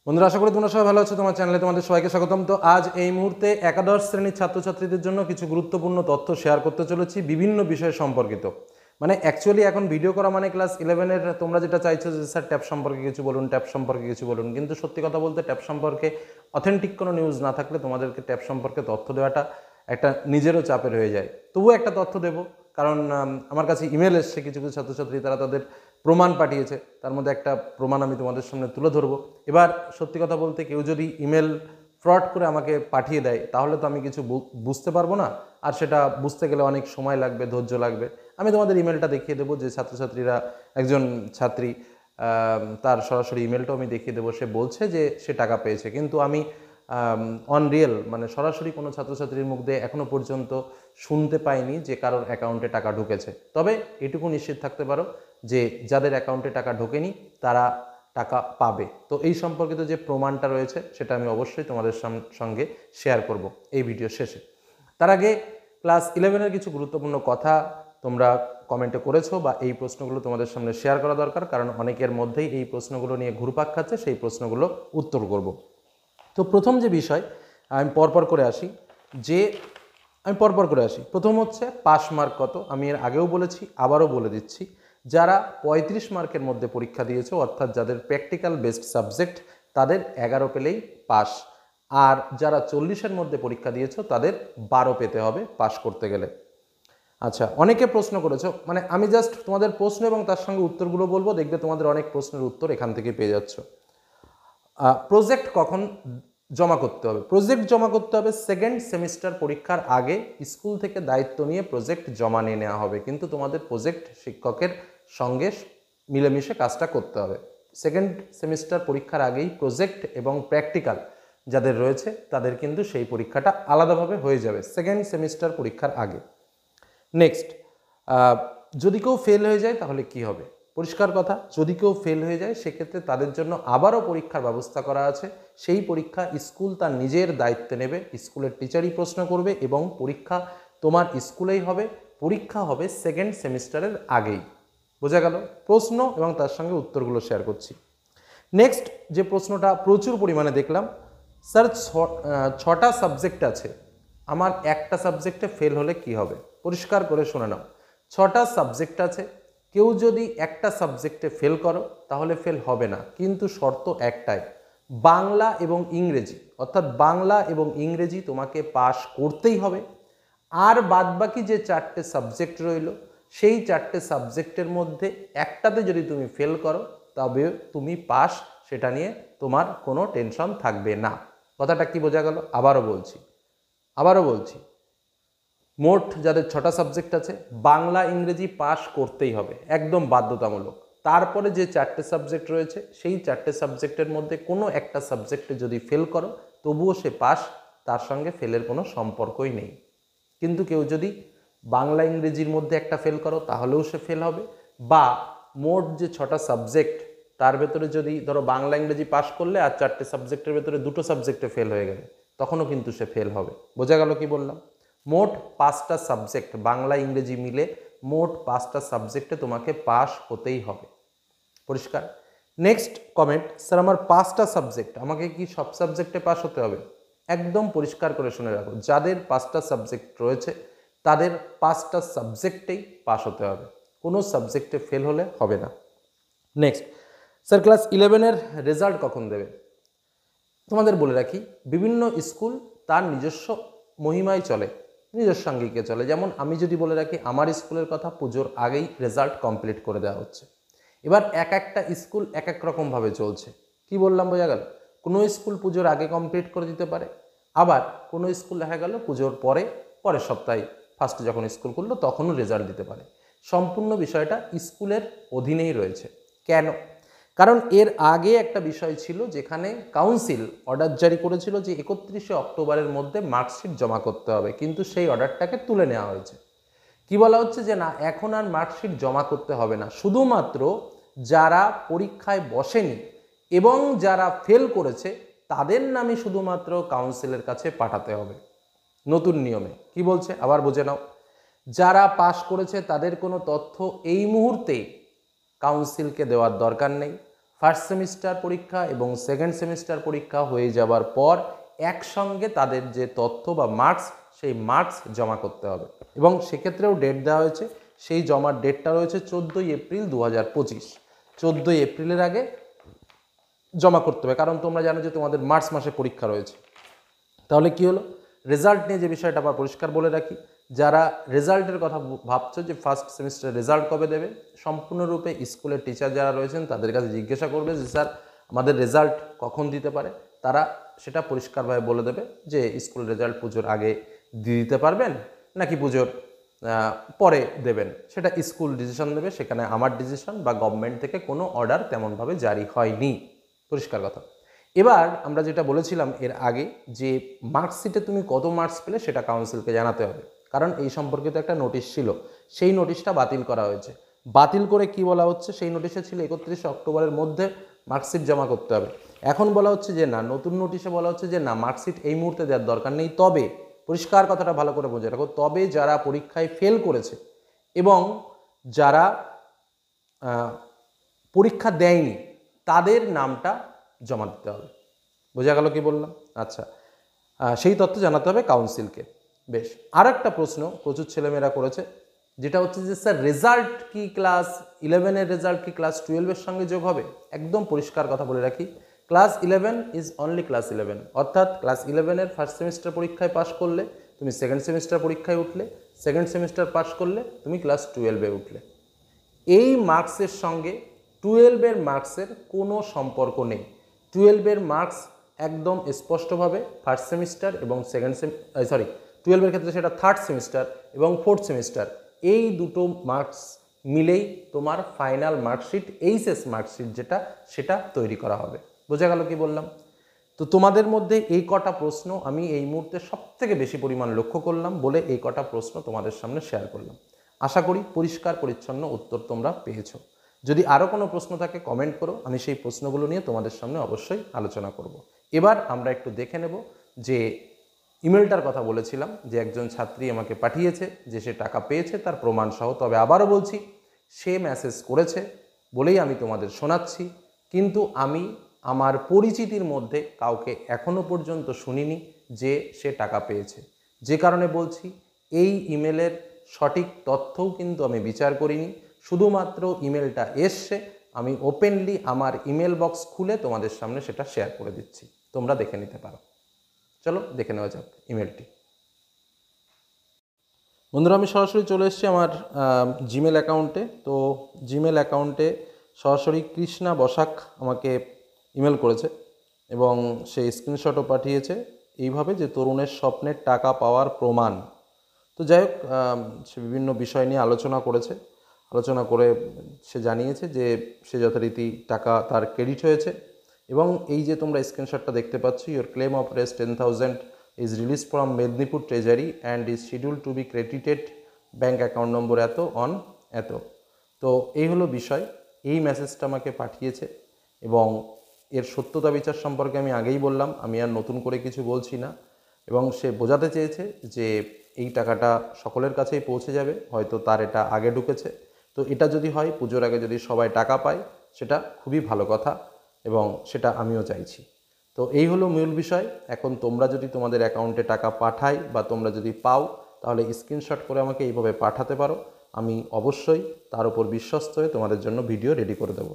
বন্ধুরা, আশা করি তোমরা সবাই ভালো আছো। তোমার চ্যানেলে তোমাদের সবাইকে স্বাগতম। তো আজ এই মুহূর্তে একাদশ শ্রেণীর ছাত্রছাত্রীদের জন্য কিছু গুরুত্বপূর্ণ তথ্য শেয়ার করতে চলেছি বিভিন্ন বিষয় সম্পর্কিত। মানে অ্যাকচুয়ালি এখন ভিডিও করা মানে ক্লাস 11-এর তোমরা যেটা চাইছো যে স্যার ট্যাব সম্পর্কে কিছু বলুন, ট্যাব সম্পর্কে কিছু বলুন, কিন্তু সত্যি কথা বলতে ট্যাব সম্পর্কে অথেন্টিক কোনো নিউজ না থাকলে তোমাদেরকে ট্যাব সম্পর্কে তথ্য দেওয়াটা একটা নিজেরও চাপের হয়ে যায়। তবুও একটা তথ্য দেবো, কারণ আমার কাছে ইমেল এসছে কিছু কিছু ছাত্রছাত্রী, তারা তাদের প্রমাণ পাঠিয়েছে। তার মধ্যে একটা প্রমাণ আমি তোমাদের সামনে তুলে ধরবো। এবার সত্যি কথা বলতে কেউ যদি ইমেল ফ্রড করে আমাকে পাঠিয়ে দেয় তাহলে তো আমি কিছু বুঝতে পারবো না, আর সেটা বুঝতে গেলে অনেক সময় লাগবে, ধৈর্য লাগবে। আমি তোমাদের ইমেলটা দেখিয়ে দেবো যে ছাত্রছাত্রীরা, একজন ছাত্রী তার সরাসরি ইমেলটাও আমি দেখিয়ে দেবো। সে বলছে যে সে টাকা পেয়েছে, কিন্তু আমি অন রিয়েল মানে সরাসরি কোনো ছাত্রছাত্রীর মুখ দিয়ে এখনও পর্যন্ত শুনতে পাইনি যে কারোর অ্যাকাউন্টে টাকা ঢুকেছে। তবে এটুকু নিশ্চিত থাকতে পারো যে যাদের অ্যাকাউন্টে টাকা ঢোকেনি তারা টাকা পাবে। তো এই সম্পর্কিত যে প্রমাণটা রয়েছে সেটা আমি অবশ্যই তোমাদের সঙ্গে শেয়ার করব এই ভিডিও শেষে। তার আগে ক্লাস 11-এর কিছু গুরুত্বপূর্ণ কথা তোমরা কমেন্টে করেছো, বা এই প্রশ্নগুলো তোমাদের সামনে শেয়ার করা দরকার, কারণ অনেকের মধ্যেই এই প্রশ্নগুলো নিয়ে ঘুরপাক খাচ্ছে। সেই প্রশ্নগুলো উত্তর করব। তো প্রথম যে বিষয় আমি পরপর করে আসি, প্রথম হচ্ছে পাস মার্ক কত। আমি এর আগেও বলেছি, আবারও বলে দিচ্ছি। যারা 35 মার্কের মধ্যে পরীক্ষা দিয়েছে, অর্থাৎ যাদের প্র্যাকটিক্যাল বেসড সাবজেক্ট, তাদের 11 পেলেই পাস। আর যারা 40-এর মধ্যে পরীক্ষা দিয়েছো তাদের 12 পেতে হবে পাস করতে গেলে। আচ্ছা, অনেকে প্রশ্ন করেছো, মানে আমি জাস্ট তোমাদের প্রশ্ন এবং তার সঙ্গে উত্তরগুলো বলবো, দেখবে তোমাদের অনেক প্রশ্নের উত্তর এখান থেকে পেয়ে যাচ্ছ। প্রজেক্ট কখন জমা করতে হবে? প্রজেক্ট জমা করতে হবে সেকেন্ড সেমিস্টার পরীক্ষার আগে। স্কুল থেকে দায়িত্ব নিয়ে প্রজেক্ট জমা নিয়ে নেওয়া হবে, কিন্তু তোমাদের প্রজেক্ট শিক্ষকের সঙ্গে মিলেমিশে কাজটা করতে হবে। সেকেন্ড সেমিস্টার পরীক্ষার আগেই প্রজেক্ট এবং প্র্যাকটিক্যাল যাদের রয়েছে তাদের কিন্তু সেই পরীক্ষাটা আলাদাভাবে হয়ে যাবে সেকেন্ড সেমিস্টার পরীক্ষার আগে। নেক্সট, যদি কেউ ফেল হয়ে যায় তাহলে কি হবে? পরিষ্কার কথা, যদি কেউ ফেল হয়ে যায় সেক্ষেত্রে তাদের জন্য আবারও পরীক্ষার ব্যবস্থা করা আছে। সেই পরীক্ষা স্কুল তার নিজের দায়িত্বে নেবে, স্কুলের টিচারই প্রশ্ন করবে এবং পরীক্ষা তোমার স্কুলেই হবে। পরীক্ষা হবে সেকেন্ড সেমিস্টারের আগেই। বোঝা গেল? প্রশ্ন এবং তার সঙ্গে উত্তরগুলো শেয়ার করছি। নেক্সট যে প্রশ্নটা প্রচুর পরিমাণে দেখলাম, স্যার 6টা সাবজেক্ট আছে, আমার একটা সাবজেক্টে ফেল হলে কি হবে? পরিষ্কার করে শুনে নাও, 6টা সাবজেক্ট আছে, কেউ যদি একটা সাবজেক্টে ফেল করো তাহলে ফেল হবে না, কিন্তু শর্ত একটাই, বাংলা এবং ইংরেজি, অর্থাৎ বাংলা এবং ইংরেজি তোমাকে পাস করতেই হবে। আর বাদবাকি যে 4টে সাবজেক্ট রইল, সেই 4টে সাবজেক্টের মধ্যে একটাতে যদি তুমি ফেল করো তবে তুমি পাস, সেটা নিয়ে তোমার কোনো টেনশন থাকবে না। কথাটা কি বোঝা গেল? আবারও বলছি, মোট যাদের 6টা সাবজেক্ট আছে, বাংলা ইংরেজি পাস করতেই হবে, একদম বাধ্যতামূলক। তারপরে যে 4টে সাবজেক্ট রয়েছে, সেই 4টে সাবজেক্টের মধ্যে কোনো একটা সাবজেক্টে যদি ফেল করো তবুও সে পাস, তার সঙ্গে ফেলের কোনো সম্পর্কই নেই। কিন্তু কেউ যদি বাংলা ইংরেজির মধ্যে একটা ফেল করো তাহলেও সে ফেল হবে, বা মোট যে 6টা সাবজেক্ট তার ভেতরে যদি ধরো বাংলা ইংরেজি পাস করলে আর 4টে সাবজেক্টের ভেতরে 2টো সাবজেক্টে ফেল হয়ে গেলে, তখনও কিন্তু সে ফেল হবে। বোঝা গেল কি বললাম? মোট 5টা সাবজেক্ট, বাংলা ইংরেজি মিলে মোট 5টা সাবজেক্টে তোমাকে পাস হতেই হবে। পরিষ্কার? নেক্সট কমেন্ট, স্যার আমার 5টা সাবজেক্ট, আমাকে কি সব সাবজেক্টে পাস হতে হবে? একদম পরিষ্কার করে শুনে রাখো, যাদের 5টা সাবজেক্ট রয়েছে তাদের 5টা সাবজেক্টেই পাস হতে হবে, কোনো সাবজেক্টে ফেল হলে হবে না। নেক্সট, স্যার ক্লাস 11-এর রেজাল্ট কখন দেবে? তোমাদের বলে রাখি, বিভিন্ন স্কুল তার নিজস্ব মহিমায় চলে, নিজস্ব আঙ্গিকে চলে। যেমন আমি যদি বলে রাখি আমার স্কুলের কথা, পুজোর আগেই রেজাল্ট কমপ্লিট করে দেওয়া হচ্ছে। এবার এক একটা স্কুল এক এক রকমভাবে চলছে। কি বললাম বোঝা গেল? কোনো স্কুল পুজোর আগে কমপ্লিট করে দিতে পারে, আবার কোনো স্কুল দেখা গেল পুজোর পরের সপ্তাহে ফার্স্টে যখন স্কুল খুললো তখনও রেজাল্ট দিতে পারে। সম্পূর্ণ বিষয়টা স্কুলের অধীনেই রয়েছে। কেন? কারণ এর আগে একটা বিষয় ছিল যেখানে কাউন্সিল অর্ডার জারি করেছিল যে 31শে অক্টোবরের মধ্যে মার্কশিট জমা করতে হবে, কিন্তু সেই অর্ডারটাকে তুলে নেওয়া হয়েছে। কি বলা হচ্ছে যে না, এখন আর মার্কশিট জমা করতে হবে না, শুধুমাত্র যারা পরীক্ষায় বসেনি এবং যারা ফেল করেছে তাদের নামই শুধুমাত্র কাউন্সিলের কাছে পাঠাতে হবে নতুন নিয়মে। কি বলছে আবার বুঝে নাও, যারা পাশ করেছে তাদের কোনো তথ্য এই মুহূর্তে কাউন্সিলকে দেওয়ার দরকার নেই। ফার্স্ট সেমিস্টার পরীক্ষা এবং সেকেন্ড সেমিস্টার পরীক্ষা হয়ে যাবার পর একসঙ্গে তাদের যে তথ্য বা মার্কস, সেই মার্কস জমা করতে হবে এবং সেক্ষেত্রেও ডেট দেওয়া হয়েছে। সেই জমার ডেটটা রয়েছে 14ই এপ্রিল 2025। 14ই এপ্রিলের আগে জমা করতে হবে, কারণ তোমরা জানো যে তোমাদের মার্চ মাসে পরীক্ষা রয়েছে। তাহলে কি হলো, রেজাল্ট নিয়ে যে বিষয়টা আবার পরিষ্কার বলে রাখি, যারা রেজাল্টের কথা ভাবছো যে ফার্স্ট সেমিস্টার রেজাল্ট কবে দেবে, সম্পূর্ণরূপে স্কুলের টিচার যারা রয়েছেন তাদের কাছে জিজ্ঞাসা করবে যে স্যার আমাদের রেজাল্ট কখন দিতে পারে। তারা সেটা পরিষ্কারভাবে বলে দেবে যে স্কুল রেজাল্ট পুজোর আগে দিয়ে দিতে পারবেন নাকি পুজোর পরে দেবেন, সেটা স্কুল ডিসিশন দেবে। সেখানে আমার ডিসিশন বা গভর্নমেন্ট থেকে কোনো অর্ডার তেমনভাবে জারি হয়নি, পরিষ্কার কথা। এবার আমরা যেটা বলেছিলাম এর আগে যে মার্কশিটে তুমি কত মার্কস পেলে সেটা কাউন্সিলকে জানাতে হবে, কারণ এই সম্পর্কিত একটা নোটিশ ছিল, সেই নোটিশটা বাতিল করা হয়েছে। বাতিল করে কি বলা হচ্ছে, সেই নোটিশে ছিল 31 অক্টোবরের মধ্যে মার্কশিট জমা করতে হবে। এখন বলা হচ্ছে যে না, নতুন নোটিশে বলা হচ্ছে যে না, মার্কশিট এই মুহূর্তে দেওয়ার দরকার নেই। তবে পরিষ্কার কথাটা ভালো করে বোঝা রাখো, তবে যারা পরীক্ষায় ফেল করেছে এবং যারা পরীক্ষা দেয়নি তাদের নামটা জমা দিতে হবে। বোঝা গেল কি বললাম? আচ্ছা, সেই তথ্য জানাতে হবে কাউন্সিলকে। বেশ, আর একটা প্রশ্ন প্রচুর ছেলেমেয়েরা করেছে, যেটা হচ্ছে যে স্যার রেজাল্ট কি ক্লাস 11-এর রেজাল্ট কি ক্লাস 12-এর সঙ্গে যোগ হবে? একদম পরিষ্কার কথা বলে রাখি, ক্লাস 11 ইজ অনলি ক্লাস 11। অর্থাৎ ক্লাস 11-এর ফার্স্ট সেমিস্টার পরীক্ষায় পাশ করলে তুমি সেকেন্ড সেমিস্টার পরীক্ষায় উঠলে, সেকেন্ড সেমিস্টার পাশ করলে তুমি ক্লাস 12-এ উঠলে। এই মার্কসের সঙ্গে 12-এর মার্কসের কোনো সম্পর্ক নেই। 12-এর মার্কস একদম স্পষ্টভাবে ফার্স্ট সেমিস্টার এবং সেকেন্ড 12-এর ক্ষেত্রে সেটা থার্ড সেমিস্টার এবং ফোর্থ সেমিস্টার, এই দুটো মার্কস মিলেই তোমার ফাইনাল মার্কশিট, এইচএস মার্কশিট যেটা, সেটা তৈরি করা হবে। বোঝা গেল কি বললাম? তো তোমাদের মধ্যে এই কটা প্রশ্ন আমি এই মুহূর্তে সবথেকে বেশি পরিমাণ লক্ষ্য করলাম বলে এই কটা প্রশ্ন তোমাদের সামনে শেয়ার করলাম। আশা করি পরিষ্কার পরিচ্ছন্ন উত্তর তোমরা পেয়েছো। যদি আরও কোনো প্রশ্ন থাকে কমেন্ট করো, আমি সেই প্রশ্নগুলো নিয়ে তোমাদের সামনে অবশ্যই আলোচনা করব। এবার আমরা একটু দেখে নেব যে ইমেলটার কথা বলেছিলাম, যে একজন ছাত্রী আমাকে পাঠিয়েছে যে সে টাকা পেয়েছে তার প্রমাণ সহ। তবে আবারও বলছি, সে মেসেজ করেছে বলেই আমি তোমাদের শোনাচ্ছি, কিন্তু আমি আমার পরিচিতির মধ্যে কাউকে এখনও পর্যন্ত শুনিনি যে সে টাকা পেয়েছে। যে কারণে বলছি, এই ইমেলের সঠিক তথ্যও কিন্তু আমি বিচার করিনি, শুধুমাত্র ইমেলটা এসছে, আমি ওপেনলি আমার ইমেল বক্স খুলে তোমাদের সামনে সেটা শেয়ার করে দিচ্ছি, তোমরা দেখে নিতে পারো। চলো দেখে নেওয়া যাক ইমেলটি। বন্ধুরা, আমি সরাসরি চলে এসেছি আমার জিমেল অ্যাকাউন্টে। তো জিমেল অ্যাকাউন্টে সরাসরি কৃষ্ণা বসাক আমাকে ইমেল করেছে এবং সে স্ক্রিনশটও পাঠিয়েছে এইভাবে, যে তরুণের স্বপ্নের টাকা পাওয়ার প্রমাণ। তো যাই হোক, সে বিভিন্ন বিষয় নিয়ে আলোচনা করেছে। আলোচনা করে সে জানিয়েছে যে সে যথারীতি টাকা তার ক্রেডিট হয়েছে এবং এই যে তোমরা স্ক্রিনশটটা দেখতে পাচ্ছ, your claim of Rs 10,000 is release from Medinipur treasury and is schedule to be credited bank account number এত অন এত। তো এই হলো বিষয়, এই মেসেজটা আমাকে পাঠিয়েছে এবং এর সত্যতা বিচার সম্পর্কে আমি আগেই বললাম, আমি আর নতুন করে কিছু বলছি না। এবং সে বোঝাতে চেয়েছে যে এই টাকাটা সকলের কাছেই পৌঁছে যাবে, হয়তো তার এটা আগে ঢুকেছে। তো এটা যদি হয়, পুজোর আগে যদি সবাই টাকা পায়, সেটা খুবই ভালো কথা এবং সেটা আমিও চাইছি। তো এই হলো মূল বিষয়। এখন তোমরা যদি তোমাদের অ্যাকাউন্টে টাকা পাঠাই বা তোমরা যদি পাও, তাহলে স্ক্রিনশট করে আমাকে এইভাবে পাঠাতে পারো। আমি অবশ্যই তার উপর বিশ্বস্ত হয়ে তোমাদের জন্য ভিডিও রেডি করে দেবো।